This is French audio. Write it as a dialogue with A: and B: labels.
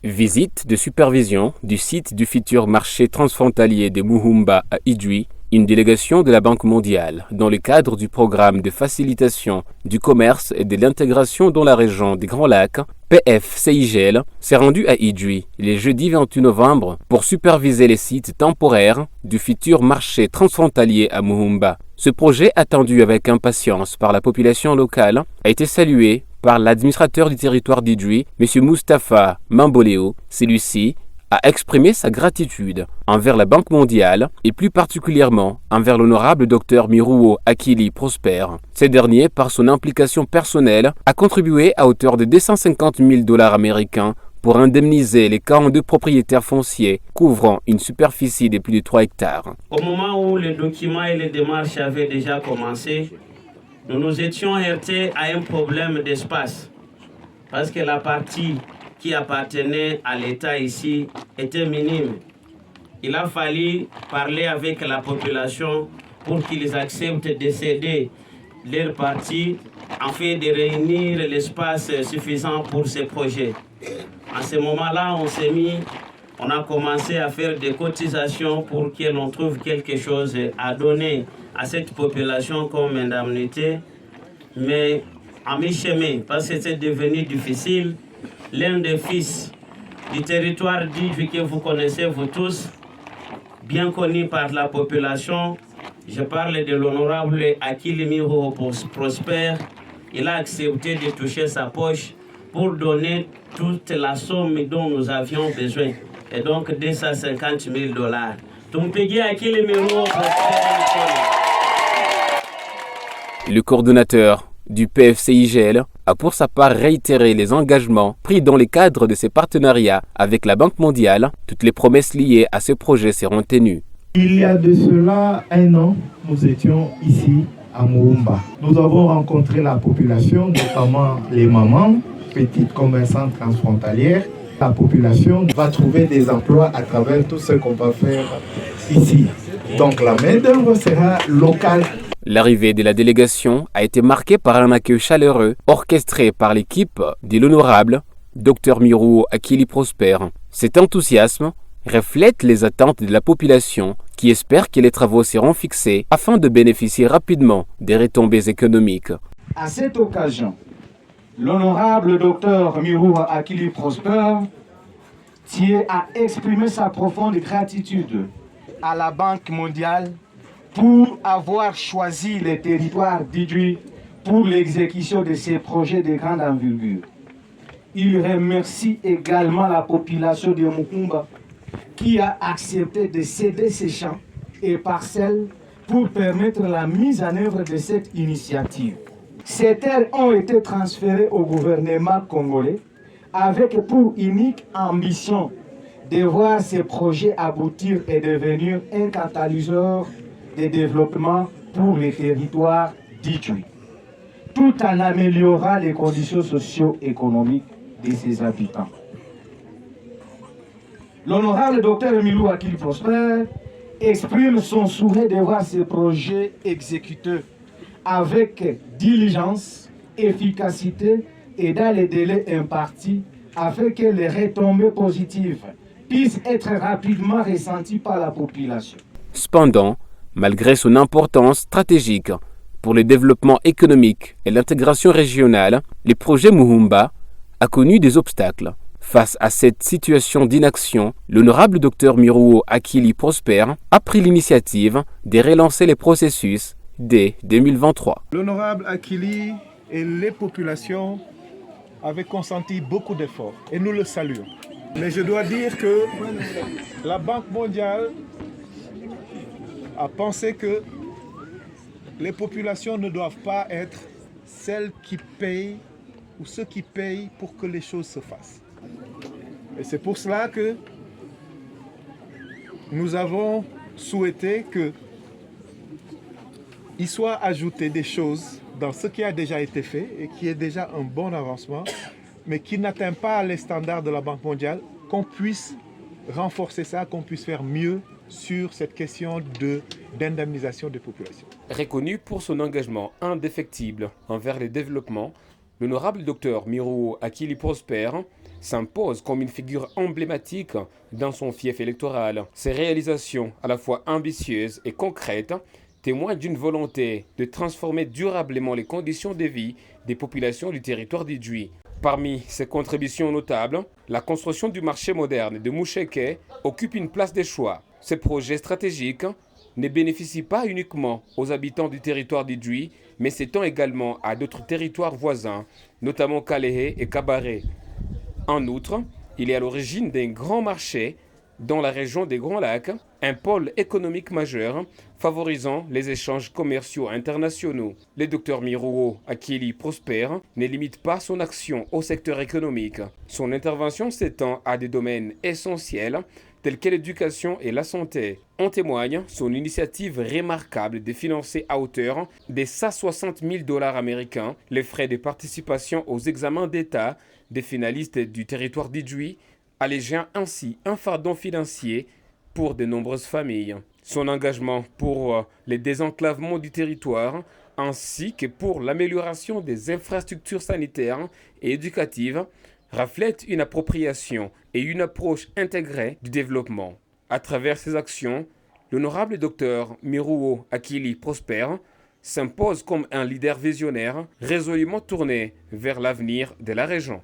A: Visite de supervision du site du futur marché transfrontalier de Muhumba à Idjwi, une délégation de la Banque mondiale, dans le cadre du programme de facilitation du commerce et de l'intégration dans la région des Grands Lacs, PF-CIGL, s'est rendue à Idjwi le jeudi 28 novembre pour superviser les sites temporaires du futur marché transfrontalier à Muhumba. Ce projet, attendu avec impatience par la population locale, a été salué par l'administrateur du territoire d'Idjwi, M. Moustapha Mamboleo. Celui-ci a exprimé sa gratitude envers la Banque mondiale et plus particulièrement envers l'honorable Dr Miruo Akili Prosper. Ce dernier, par son implication personnelle, a contribué à hauteur de 250 000 dollars américains pour indemniser les 42 propriétaires fonciers couvrant une superficie de plus de 3 hectares.
B: Au moment où les documents et les démarches avaient déjà commencé, nous nous étions heurtés à un problème d'espace parce que la partie qui appartenait à l'État ici était minime. Il a fallu parler avec la population pour qu'ils acceptent de céder leur partie afin de réunir l'espace suffisant pour ces projets. À ce moment-là, on a commencé à faire des cotisations pour que l'on trouve quelque chose à donner à cette population comme indemnité. Mais à mi-chemin, parce que c'était devenu difficile, l'un des fils du territoire d'Idjwi que vous connaissez vous tous, bien connu par la population, je parle de l'honorable Akili Miruo Prosper, il a accepté de toucher sa poche pour donner toute la somme dont nous avions besoin, et donc 250 000 dollars.
A: Le coordonnateur du PF-CIGL a pour sa part réitéré les engagements pris dans le cadre de ses partenariats avec la Banque mondiale. Toutes les promesses liées à ce projet seront tenues.
C: Il y a de cela 1 an, nous étions ici à Muhumba. Nous avons rencontré la population, notamment les mamans, petites commerçantes transfrontalières. La population va trouver des emplois à travers tout ce qu'on va faire ici. Donc la main-d'œuvre sera locale.
A: L'arrivée de la délégation a été marquée par un accueil chaleureux orchestré par l'équipe de l'honorable Dr Miruo Akili Prosper. Cet enthousiasme reflète les attentes de la population qui espère que les travaux seront fixés afin de bénéficier rapidement des retombées économiques.
D: À cette occasion, l'honorable Dr Miruo Akili Prosper tient à exprimer sa profonde gratitude à la Banque mondiale pour avoir choisi les territoires d'Idjwi pour l'exécution de ces projets de grande envergure. Il remercie également la population de Muhumba qui a accepté de céder ses champs et parcelles pour permettre la mise en œuvre de cette initiative. Ces terres ont été transférées au gouvernement congolais avec pour unique ambition de voir ces projets aboutir et devenir un catalyseur de développement pour les territoires d'Idjwi, tout en améliorant les conditions socio-économiques de ses habitants. L'honorable Dr Miruo Akili Prosper exprime son souhait de voir ces projets exécutés avec diligence, efficacité et dans les délais impartis afin que les retombées positives puissent être rapidement ressenties par la population.
A: Cependant, malgré son importance stratégique pour le développement économique et l'intégration régionale, le projet Muhumba a connu des obstacles. Face à cette situation d'inaction, l'honorable Dr Miruo Akili Prosper a pris l'initiative de relancer les processus dès 2023.
E: L'honorable Akili et les populations avaient consenti beaucoup d'efforts et nous le saluons. Mais je dois dire que la Banque mondiale a pensé que les populations ne doivent pas être celles qui payent ou ceux qui payent pour que les choses se fassent. Et c'est pour cela que nous avons souhaité qu'il soit ajouté des choses dans ce qui a déjà été fait et qui est déjà un bon avancement, mais qui n'atteint pas les standards de la Banque mondiale, qu'on puisse renforcer ça, qu'on puisse faire mieux sur cette question d'indemnisation des populations.
A: Reconnu pour son engagement indéfectible envers le développement, L'honorable docteur Miruo Akili Prosper s'impose comme une figure emblématique dans son fief électoral. Ses réalisations, à la fois ambitieuses et concrètes, témoignent d'une volonté de transformer durablement les conditions de vie des populations du territoire d'Idjwi. Parmi ses contributions notables, la construction du marché moderne de Moucheke occupe une place de choix. Ces projets stratégiques ne bénéficient pas uniquement aux habitants du territoire d'Idjwi, mais s'étendent également à d'autres territoires voisins, notamment Kalehe et Kabaré. En outre, il est à l'origine d'un grand marché dans la région des Grands Lacs, un pôle économique majeur favorisant les échanges commerciaux internationaux. Le docteur Miruo Akili Prosper ne limite pas son action au secteur économique. Son intervention s'étend à des domaines essentiels tels que l'éducation et la santé. En témoigne son initiative remarquable de financer à hauteur de 160 000 $ américains les frais de participation aux examens d'État des finalistes du territoire d'Idjwi, allégeant ainsi un fardeau financier pour de nombreuses familles. Son engagement pour le désenclavement du territoire ainsi que pour l'amélioration des infrastructures sanitaires et éducatives reflète une appropriation et une approche intégrée du développement. À travers ses actions, l'honorable docteur Miruo Akili Prosper s'impose comme un leader visionnaire résolument tourné vers l'avenir de la région.